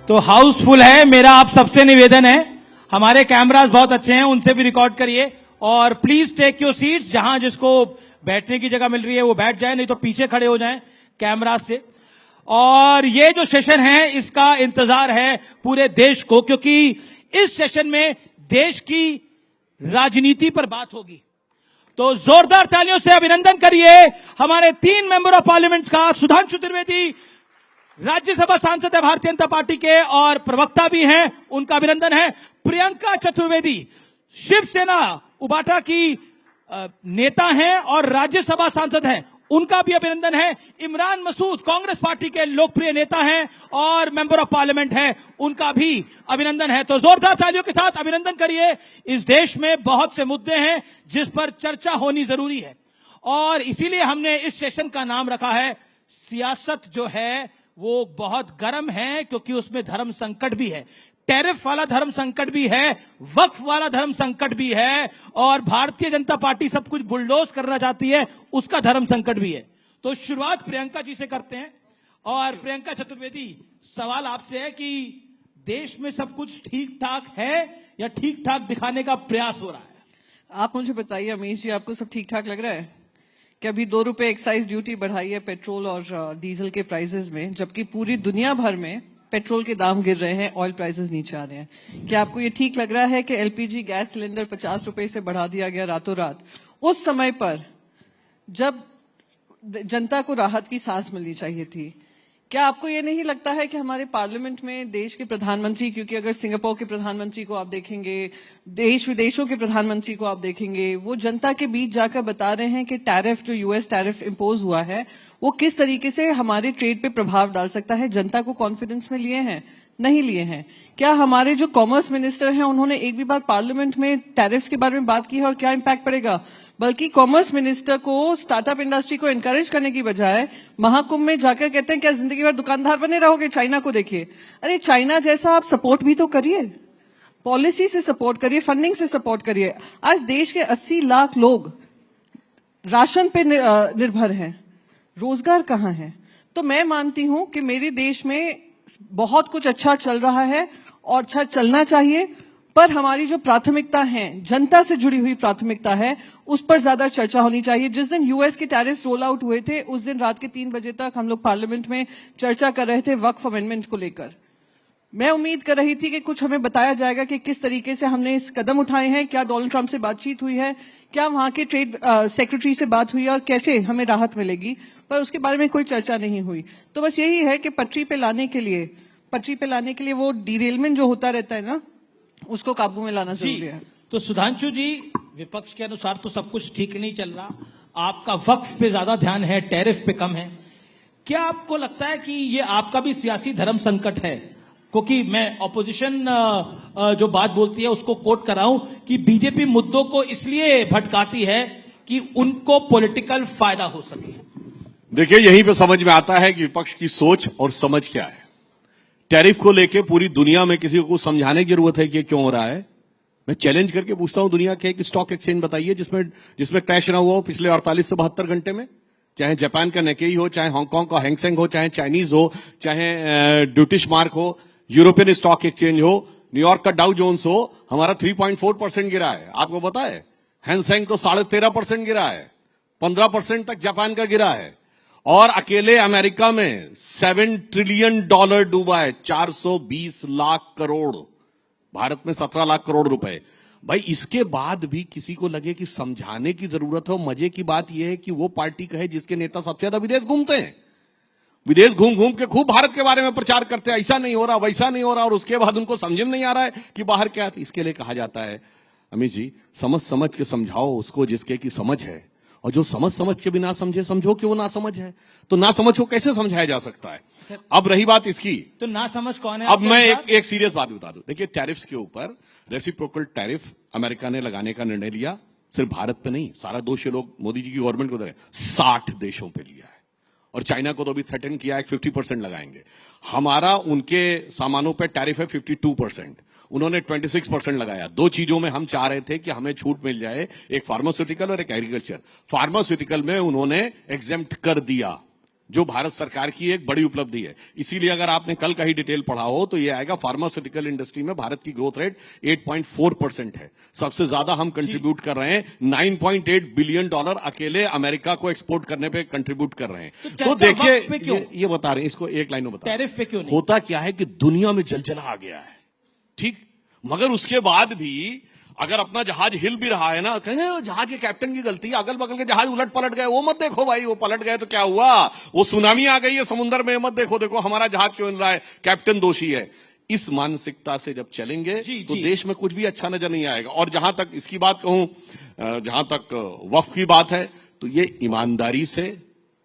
तो हाउसफुल है। मेरा आप सबसे निवेदन है, हमारे कैमरास बहुत अच्छे हैं, उनसे भी रिकॉर्ड करिए और प्लीज टेक योर सीट्स। जहां जिसको बैठने की जगह मिल रही है वो बैठ जाए, नहीं तो पीछे खड़े हो जाएं कैमरा से। और ये जो सेशन है इसका इंतजार है पूरे देश को, क्योंकि इस सेशन में देश की राजनीति पर बात होगी। तो जोरदार तालियों से अभिनंदन करिए हमारे 3 मेंबर ऑफ पार्लियामेंट का। सुधांशु त्रिवेदी राज्यसभा सांसद है भारतीय जनता पार्टी के और प्रवक्ता भी हैं, उनका अभिनंदन है। प्रियंका चतुर्वेदी शिवसेना उबाटा की नेता हैं और राज्यसभा सांसद हैं, उनका भी अभिनंदन है। इमरान मसूद कांग्रेस पार्टी के लोकप्रिय नेता हैं और मेंबर ऑफ पार्लियामेंट हैं, उनका भी अभिनंदन है। तो जोरदार तालियों के साथ अभिनंदन करिए। इस देश में बहुत से मुद्दे हैं जिस पर चर्चा होनी जरूरी है और इसीलिए हमने इस सेशन का नाम रखा है सियासत जो है वो बहुत गर्म है, क्योंकि उसमें धर्म संकट भी है, टैरिफ वाला धर्म संकट भी है, वक्फ वाला धर्म संकट भी है और भारतीय जनता पार्टी सब कुछ बुलडोज करना चाहती है, उसका धर्म संकट भी है। तो शुरुआत प्रियंका जी से करते हैं। और प्रियंका चतुर्वेदी, सवाल आपसे है कि देश में सब कुछ ठीक ठाक है या ठीक ठाक दिखाने का प्रयास हो रहा है? आप मुझे बताइए अमीश जी, आपको सब ठीक ठाक लग रहा है कि अभी 2 रुपए एक्साइज ड्यूटी बढ़ाई है पेट्रोल और डीजल के प्राइसेस में, जबकि पूरी दुनिया भर में पेट्रोल के दाम गिर रहे हैं, ऑयल प्राइसेस नीचे आ रहे हैं। क्या आपको ये ठीक लग रहा है कि एलपीजी गैस सिलेंडर 50 रुपए से बढ़ा दिया गया रातों रात, उस समय पर जब जनता को राहत की सांस मिलनी चाहिए थी? क्या आपको ये नहीं लगता है कि हमारे पार्लियामेंट में देश के प्रधानमंत्री, क्योंकि अगर सिंगापुर के प्रधानमंत्री को आप देखेंगे, देश विदेशों के प्रधानमंत्री को आप देखेंगे, वो जनता के बीच जाकर बता रहे हैं कि टैरिफ जो यूएस टैरिफ इंपोज हुआ है वो किस तरीके से हमारे ट्रेड पे प्रभाव डाल सकता है। जनता को कॉन्फिडेंस में लिए हैं? नहीं लिए हैं। क्या हमारे जो कॉमर्स मिनिस्टर हैं उन्होंने एक भी बार पार्लियामेंट में टैरिफ्स के बारे में बात की है और क्या इम्पैक्ट पड़ेगा? बल्कि कॉमर्स मिनिस्टर को स्टार्टअप इंडस्ट्री को एनकरेज करने की बजाय महाकुंभ में जाकर कहते हैं क्या जिंदगी भर दुकानदार बने रहोगे, चाइना को देखिए। अरे चाइना जैसा आप सपोर्ट भी तो करिए, पॉलिसी से सपोर्ट करिए, फंडिंग से सपोर्ट करिए। आज देश के 80 लाख लोग राशन पे निर्भर हैं, रोजगार कहाँ है? तो मैं मानती हूं कि मेरे देश में बहुत कुछ अच्छा चल रहा है और अच्छा चलना चाहिए, पर हमारी जो प्राथमिकता है, जनता से जुड़ी हुई प्राथमिकता है, उस पर ज्यादा चर्चा होनी चाहिए। जिस दिन यूएस के टैरिफ रोल आउट हुए थे उस दिन रात के 3 बजे तक हम लोग पार्लियामेंट में चर्चा कर रहे थे वक्फ अमेंडमेंट को लेकर। मैं उम्मीद कर रही थी कि कुछ हमें बताया जाएगा कि किस तरीके से हमने इस कदम उठाए हैं, क्या डोनाल्ड ट्रंप से बातचीत हुई है, क्या वहां के ट्रेड सेक्रेटरी से बात हुई है और कैसे हमें राहत मिलेगी, पर उसके बारे में कोई चर्चा नहीं हुई। तो बस यही है कि पटरी पे लाने के लिए वो डिरेलमेंट जो होता रहता है ना, उसको काबू में लाना जरूरी है। तो सुधांशु जी, विपक्ष के अनुसार तो सब कुछ ठीक नहीं चल रहा, आपका वक्फ पे ज्यादा ध्यान है, टैरिफ पे कम है। क्या आपको लगता है कि ये आपका भी सियासी धर्म संकट है? क्योंकि मैं ऑपोजिशन जो बात बोलती है उसको कोट कर रहा हूं कि बीजेपी मुद्दों को इसलिए भटकाती है कि उनको पॉलिटिकल फायदा हो सके। देखिए, यहीं पे समझ में आता है कि विपक्ष की सोच और समझ क्या है। टैरिफ को लेके पूरी दुनिया में किसी को समझाने की जरूरत है कि क्यों हो रहा है? मैं चैलेंज करके पूछता हूं, दुनिया के एक स्टॉक एक्सचेंज बताइए जिसमें क्रैश ना हुआ हो पिछले 48 से 72 घंटे में। चाहे जापान का निकेई हो, चाहे हांगकांग का हैंगसेंग हो, चाहे चाइनीज हो, चाहे ड्यूटिश मार्क हो, यूरोपियन स्टॉक एक्सचेंज हो, न्यूयॉर्क का डाउ जोन्स हो, हमारा 3.4% गिरा है। आपको पता है हैंगसेंग तो 13.5% गिरा है, 15% तक जापान का गिरा है और अकेले अमेरिका में $7 ट्रिलियन डूबा है, 420 लाख करोड़। भारत में 17 लाख करोड़ रुपए। भाई, इसके बाद भी किसी को लगे कि समझाने की जरूरत हो। मजे की बात यह है कि वो पार्टी कहे जिसके नेता सबसे ज्यादा विदेश घूमते हैं, विदेश घूम घूम के खूब भारत के बारे में प्रचार करते हैं, ऐसा नहीं हो रहा, वैसा नहीं हो रहा, और उसके बाद उनको समझ में नहीं आ रहा है कि बाहर क्या। इसके लिए कहा जाता है अमित जी, समझ के समझाओ उसको जिसके की समझ है, और जो समझ के भी ना समझे, समझो कि वो ना समझ है। तो ना समझ को कैसे समझाया जा सकता है? अब रही बात इसकी, तो ना समझ कौन है? अब मैं एक सीरियस बात बता दूं। देखिए, टैरिफ्स के ऊपर रेसिप्रोकल टैरिफ अमेरिका ने लगाने का निर्णय लिया। सिर्फ भारत पे नहीं, सारा दोष ये लोग मोदी जी की गवर्नमेंट को दे रहे, 60 देशों पे लिया है। और चाइना को तो अभी थ्रेटन किया है 50% लगाएंगे। हमारा उनके सामानों पे टैरिफ है 52%, उन्होंने 26% लगाया। 2 चीजों में हम चाह रहे थे कि हमें छूट मिल जाए, एक फार्मास्यूटिकल और एक एग्रीकल्चर। फार्मास्यूटिकल में उन्होंने एग्जेम्प्ट कर दिया, जो भारत सरकार की एक बड़ी उपलब्धि है। इसीलिए अगर आपने कल का ही डिटेल पढ़ा हो तो ये आएगा फार्मास्यूटिकल इंडस्ट्री में भारत की ग्रोथ रेट 8.4% है। सबसे ज्यादा हम कंट्रीब्यूट कर रहे हैं, $9.8 बिलियन अकेले अमेरिका को एक्सपोर्ट करने पे कंट्रीब्यूट कर रहे हैं। तो देखिए ये बता रहे हैं, इसको एक लाइन में बता रहे हैं। टैरिफ पे क्यों नहीं? होता क्या है कि दुनिया में जलजला आ गया है, ठीक, मगर उसके बाद भी अगर अपना जहाज हिल भी रहा है ना, कहेंगे जहाज के कैप्टन की गलती है, अगल बगल के जहाज उलट पलट गए, वो मत देखो भाई, वो पलट गए तो क्या हुआ, वो सुनामी आ गई है समुद्र में, मत देखो, देखो हमारा जहाज क्यों हिल रहा है, कैप्टन दोषी है। इस मानसिकता से जब चलेंगे तो देश में कुछ भी अच्छा नजर नहीं आएगा। और जहां तक इसकी बात कहूं, जहां तक वक्फ की बात है, तो ये ईमानदारी से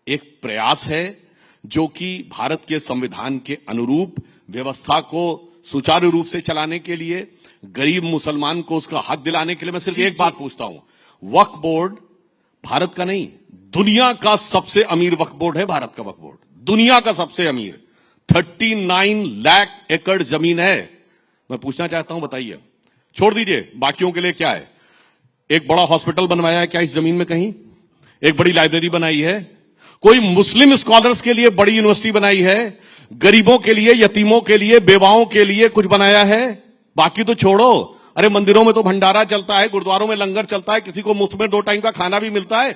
एक प्रयास है जो कि भारत के संविधान के अनुरूप व्यवस्था को सुचारू रूप से चलाने के लिए, गरीब मुसलमान को उसका हक दिलाने के लिए। मैं सिर्फ एक बात पूछता हूं, वक्फ बोर्ड भारत का नहीं, दुनिया का सबसे अमीर वक्फ बोर्ड है। भारत का वक्फ बोर्ड दुनिया का सबसे अमीर, 39 लाख एकड़ जमीन है। मैं पूछना चाहता हूं, बताइए, छोड़ दीजिए बाकियों के लिए क्या है, एक बड़ा हॉस्पिटल बनवाया है क्या इस जमीन में कहीं? एक बड़ी लाइब्रेरी बनाई है? कोई मुस्लिम स्कॉलर्स के लिए बड़ी यूनिवर्सिटी बनाई है? गरीबों के लिए, यतीमों के लिए, बेवाओं के लिए कुछ बनाया है? बाकी तो छोड़ो, अरे मंदिरों में तो भंडारा चलता है, गुरुद्वारों में लंगर चलता है, किसी को मुफ्त में 2 टाइम का खाना भी मिलता है।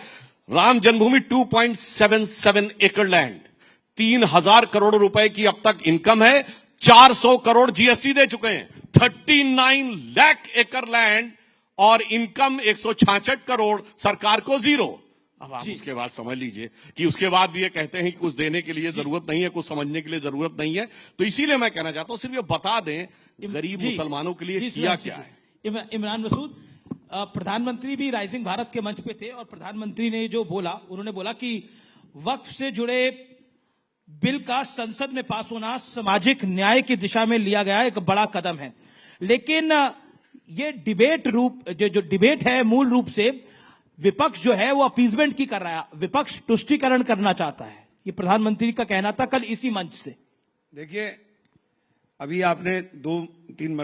राम जन्मभूमि 2.77 एकड़ लैंड, 3,000 करोड़ रुपए की अब तक इनकम है, 400 करोड़ जीएसटी दे चुके हैं। 39 लाख एकड़ लैंड और इनकम 166 करोड़, सरकार को 0। अब आप उसके बाद समझ लीजिए कि उसके बाद भी ये कहते हैं कि कुछ देने के लिए जरूरत नहीं है, कुछ समझने के लिए जरूरत नहीं है। तो इसीलिए मैं कहना चाहता हूं, सिर्फ ये बता दें गरीब मुसलमानों के लिए किया क्या है। इमरान मसूद, प्रधानमंत्री भी राइजिंग भारत के मंच पे थे और प्रधानमंत्री ने जो बोला, उन्होंने बोला कि वक्फ से जुड़े बिल का संसद में पास होना सामाजिक न्याय की दिशा में लिया गया एक बड़ा कदम है। लेकिन ये डिबेट जो डिबेट है, मूल रूप से विपक्ष जो है वो अपीजमेंट की कर रहा है, विपक्ष तुष्टीकरण करना चाहता है। ये प्रधानमंत्री का कहना था कल इसी मंच से। देखिए, अभी आपने 2-3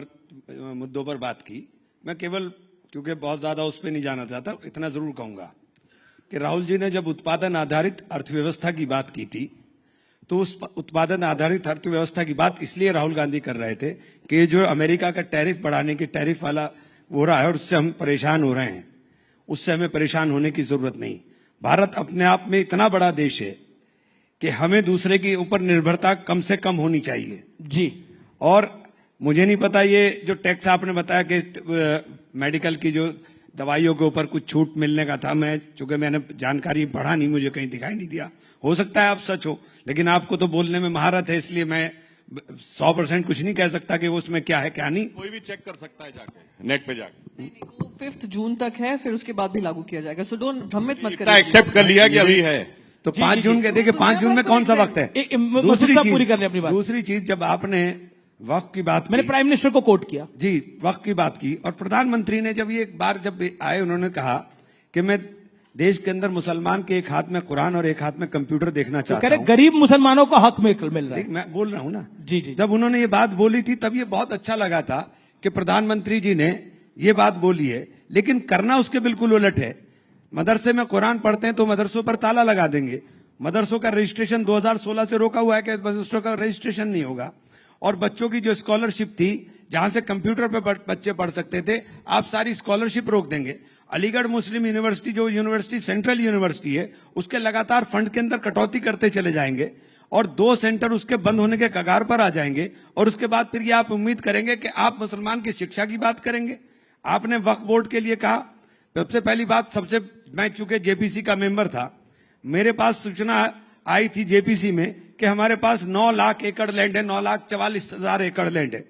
मुद्दों पर बात की, मैं केवल क्योंकि बहुत ज्यादा उस पर नहीं जाना चाहता, इतना जरूर कहूंगा कि राहुल जी ने जब उत्पादन आधारित अर्थव्यवस्था की बात की थी, तो उस उत्पादन आधारित अर्थव्यवस्था की बात इसलिए राहुल गांधी कर रहे थे कि जो अमेरिका का टैरिफ बढ़ाने की टैरिफ वाला हो रहा है और उससे हम परेशान हो रहे हैं, उससे हमें परेशान होने की जरूरत नहीं। भारत अपने आप में इतना बड़ा देश है कि हमें दूसरे के ऊपर निर्भरता कम से कम होनी चाहिए जी। और मुझे नहीं पता, ये जो टैक्स आपने बताया कि मेडिकल की जो दवाइयों के ऊपर कुछ छूट मिलने का था, मैं चूंकि मैंने जानकारी पढ़ा नहीं, मुझे कहीं दिखाई नहीं दिया, हो सकता है आप सच हो, लेकिन आपको तो बोलने में महारत है, इसलिए मैं 100% कुछ नहीं कह सकता कि उसमें क्या है क्या नहीं। कोई भी चेक कर सकता है जाके, नेट पे जाके। वो 5 जून तक है, फिर उसके बाद भी लागू किया जाएगा। सो डोंट भ्रमित मत करिए। एक्सेप्ट कर लिया कि अभी है तो 5 जून के, देखिए 5 जून में कौन सा वक्त है? दूसरी चीज, जब आपने वक्त की बात, मैंने प्राइम मिनिस्टर को कोट किया जी, वक्त की बात की, और प्रधानमंत्री ने जब ये एक बार जब आए, उन्होंने कहा कि मैं देश के अंदर मुसलमान के एक हाथ में कुरान और एक हाथ में कंप्यूटर देखना चाहता हूं। गरीब मुसलमानों को हक मिल रहा है। मैं बोल रहा हूं ना जी जी। जब उन्होंने ये बात बोली थी तब ये बहुत अच्छा लगा था कि प्रधानमंत्री जी ने ये बात बोली है, लेकिन करना उसके बिल्कुल उलट है। मदरसे में कुरान पढ़ते हैं तो मदरसों पर ताला लगा देंगे। मदरसों का रजिस्ट्रेशन 2016 से रोका हुआ है कि मदरसों का रजिस्ट्रेशन नहीं होगा। और बच्चों की जो स्कॉलरशिप थी, जहां से कंप्यूटर पे बच्चे पढ़ सकते थे, आप सारी स्कॉलरशिप रोक देंगे। अलीगढ़ मुस्लिम यूनिवर्सिटी, जो यूनिवर्सिटी सेंट्रल यूनिवर्सिटी है, उसके लगातार फंड के अंदर कटौती करते चले जाएंगे और 2 सेंटर उसके बंद होने के कगार पर आ जाएंगे। और उसके बाद फिर ये आप उम्मीद करेंगे कि आप मुसलमान की शिक्षा की बात करेंगे। आपने वक्फ बोर्ड के लिए कहा, सबसे पहली बात, मैं चूंकि जेपीसी का मेंबर था, मेरे पास सूचना आई थी जेपीसी में कि हमारे पास 9 लाख एकड़ लैंड है, 9,44,000 एकड़ लैंड है।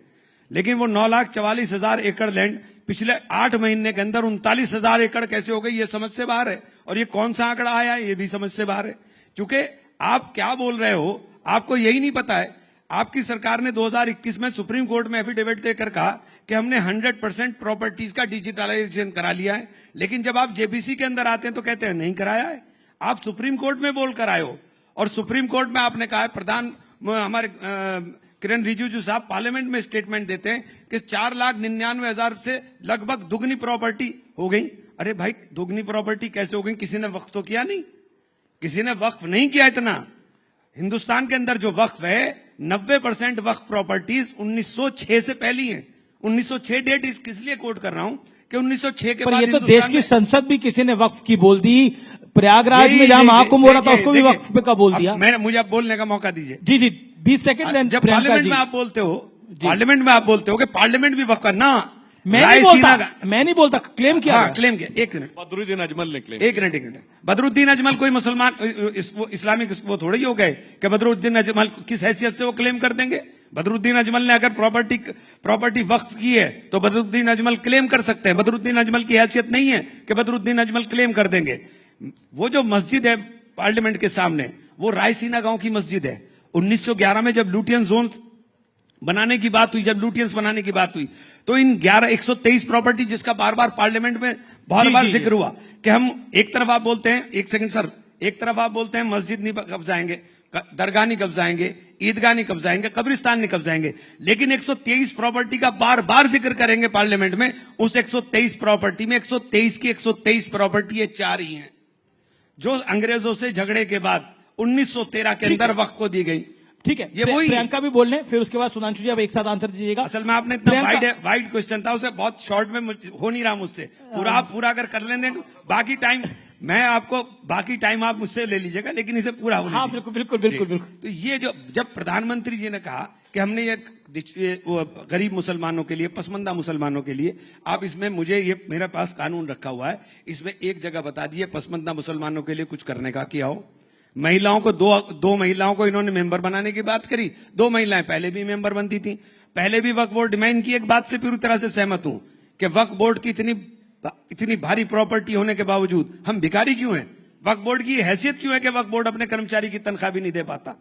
लेकिन वो 9,44,000 एकड़ लैंड पिछले 8 महीने के अंदर 39,000 एकड़ कैसे हो गई, ये समझ से बाहर है। और ये कौन सा आंकड़ा आया है, ये भी समझ से बाहर है। क्योंकि आप क्या बोल रहे हो, आपको यही नहीं पता है। आपकी सरकार ने 2021 में सुप्रीम कोर्ट में एफिडेविट देकर कहा कि हमने 100% प्रॉपर्टीज का डिजिटलाइजेशन करा लिया है, लेकिन जब आप जेपीसी के अंदर आते हैं तो कहते हैं नहीं कराया है। आप सुप्रीम कोर्ट में बोल कर आए हो और सुप्रीम कोर्ट में आपने कहा है, हमारे किरण रिजिजू साहब पार्लियामेंट में स्टेटमेंट देते हैं कि 4,99,000 से लगभग दुगनी प्रॉपर्टी हो गई। अरे भाई, दुगनी प्रॉपर्टी कैसे हो गई? किसी ने वक्फ तो किया नहीं, किसी ने वक्फ नहीं किया इतना। हिंदुस्तान के अंदर जो वक्फ है 90% वक्फ प्रॉपर्टीज 1906 से पहली हैं। 1906 डेट किस लिए कोट कर रहा हूं कि 1906 के पर बाद ये तो हिंदुस्तान देश की में- संसद भी किसी ने वक्फ की बोल दी। प्रयागराज में जहां महाकुंभ हो रहा था उसको भी वक्फ पे का बोल दिया। मुझे आप बोलने का मौका दीजिए। जी जी 20 सेकंड। जब पार्लियामेंट में आप बोलते हो, पार्लियामेंट में आप बोलते हो कि पार्लियामेंट भी वक्फ करना, मैं नहीं बोलता क्लेम किया। हाँ, क्लेम किया। एक मिनट, बदरुद्दीन अजमल ने क्लेम। एक मिनट। बदरुद्दीन अजमल कोई मुसलमान इस्लामिक वो थोड़े ही हो गए कि बदरुद्दीन अजमल किस हैसियत से वो क्लेम कर देंगे। बदरुद्दीन अजमल ने अगर प्रॉपर्टी वक्फ की है तो बदरुद्दीन अजमल क्लेम कर सकते हैं। बदरुद्दीन अजमल की हैसियत नहीं है कि बदरुद्दीन अजमल क्लेम कर देंगे। वो जो मस्जिद है पार्लियामेंट के सामने, वो रायसीना गांव की मस्जिद है। 1911 में जब लुटियन जोन बनाने की बात हुई, जब लुटियंस बनाने की बात हुई, तो इन 123 प्रॉपर्टी जिसका बार बार पार्लियामेंट में बार बार जिक्र हुआ कि हम एक तरफ आप बोलते हैं, एक सेकंड सर, एक तरफ आप बोलते हैं मस्जिद नहीं कब्जाएंगे, दरगाह नहीं कब्जाएंगे, ईदगाह नहीं कब्जाएंगे, कब्रिस्तान नहीं कब्जाएंगे, लेकिन 123 प्रॉपर्टी का बार बार जिक्र करेंगे पार्लियामेंट में। उस 123 प्रॉपर्टी में 123 की 123 प्रॉपर्टी ये 4 ही हैं जो अंग्रेजों से झगड़े के बाद 1913 के अंदर वक्त को दी गई। ठीक है, ये वही प्रियंका भी बोल रहे, फिर उसके बाद सुधांशु जी आप एक साथ आंसर दीजिएगा। असल में आपने इतना वाइड क्वेश्चन था, उसे बहुत शॉर्ट में हो नहीं रहा मुझसे। पूरा आप पूरा अगर कर लेंगे बाकी टाइम मैं आपको, बाकी टाइम आप मुझसे ले लीजिएगा, लेकिन इसे पूरा हो हाँ बिल्कुल बिल्कुल बिल्कुल बिल्कुल। तो ये जो जब प्रधानमंत्री जी ने कहा कि हमने ये गरीब मुसलमानों के लिए, पसमंदा मुसलमानों के लिए, आप इसमें मुझे ये मेरे पास कानून रखा हुआ है, इसमें एक जगह बता दिए पसमंदा मुसलमानों के लिए कुछ करने का किया हो। महिलाओं को दो महिलाओं को इन्होंने मेंबर बनाने की बात करी। 2 महिलाएं पहले भी मेंबर बनती थी, पहले भी वक्फ बोर्ड डिमांड की। एक बात से पूरी तरह से सहमत हूं कि वक्फ बोर्ड की इतनी भारी प्रॉपर्टी होने के बावजूद हम भिखारी क्यों हैं? वक्फ बोर्ड की हैसियत क्यों है कि वक्फ बोर्ड अपने कर्मचारी की तनख्वाह भी नहीं दे पाता,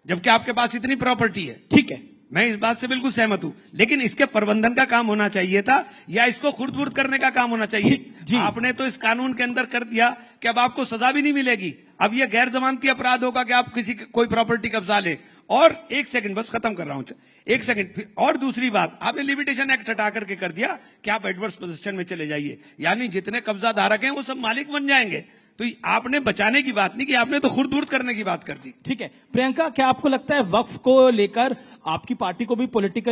जबकि आपके पास इतनी प्रॉपर्टी है? ठीक है, मैं इस बात से बिल्कुल सहमत हूं, लेकिन इसके प्रबंधन का काम होना चाहिए था या इसको खुर्द-बुर्द करने का काम होना चाहिए। आपने तो इस कानून के अंदर कर दिया कि अब आपको सजा भी नहीं मिलेगी। अब यह गैर जमानती अपराध होगा कि आप किसी कोई प्रॉपर्टी कब्जा ले। और एक सेकंड, बस खत्म कर रहा हूं, एक सेकंड। और दूसरी बात, आपने लिमिटेशन एक्ट हटा करके कर दिया कि आप एडवर्स पोजीशन में चले जाइए, यानी जितने कब्जा धारक हैं वो सब मालिक बन जाएंगे। तो आपने बचाने की बात नहीं की, आपने तो खुर्द-बुर्द करने की बात कर दी। ठीक है। प्रियंका, क्या आपको लगता है वक्फ को लेकर आपकी पार्टी को भी पॉलिटिकल